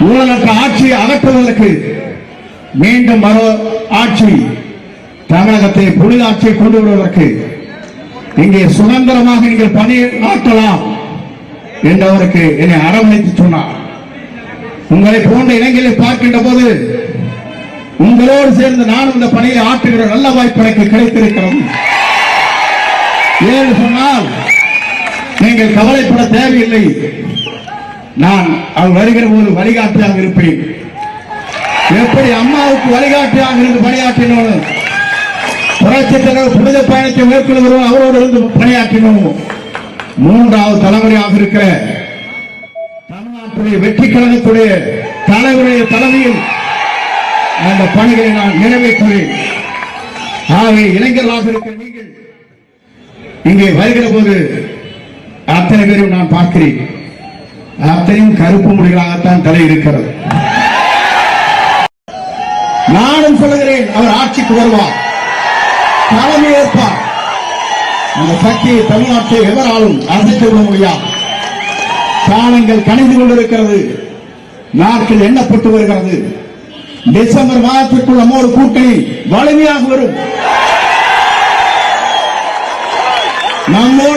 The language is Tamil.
ஊழலற்ற ஆட்சியை அகற்றுவதற்கு மீண்டும் மறு ஆட்சி தமிழகத்தை புனித ஆட்சியை கொண்டு வருவதற்கு இங்கே சுதந்திரமாக நீங்கள் பணி ஆற்றலாம் என்றவருக்கு என்னை அரவணைத்து சொன்னார். உங்களை போன்ற இளைஞர்களை பார்க்கின்ற போது உங்களோடு சேர்ந்து நானும் இந்த பணியை ஆற்றுகிற நல்ல வாய்ப்பு எனக்கு கிடைத்திருக்கிறது. ஏன்னு சொன்னால் நீங்கள் கவலைப்பட தேவையில்லை. நான் அவர் வருகிற போது வழிகாட்டியாக இருப்பேன். எப்படி அம்மாவுக்கு வழிகாட்டியாக இருந்து பணியாற்றினோம், புரட்சித் தலைவர் புனித பயணத்தை மேற்கொள்கிறோம், அவரோடு இருந்து பணியாற்றினோம். மூன்றாவது தலைமுறையாக இருக்கிற தமிழ்நாட்டுடைய வெற்றி கழகத்துடைய தலைவருடைய தலைமையில் அந்த பணிகளை நான் நிறைவேற்றுவேன். ஆகவே இளைஞர்களாக இருக்கிற நீங்கள் இங்கே வருகிற போது அத்தனை பேரும் நான் பார்க்கிறேன். அத்தனையும் கருப்பு முடிகளாகத்தான் தலை இருக்கிறது. நானும் சொல்லுகிறேன், அவர் ஆட்சிக்கு வருவார், தலைமை ஏற்பார். அந்த சக்தியை தமிழ்நாட்டை எவராலும் அசைத்து விட முடியாது. காலங்கள் கணிந்து கொண்டிருக்கிறது, நாட்கள் எண்ணப்பட்டு வருகிறது. டிசம்பர் மாதத்திற்குள் நம்மோடு கூட்டணி வலிமையாக வரும். நம்மோடு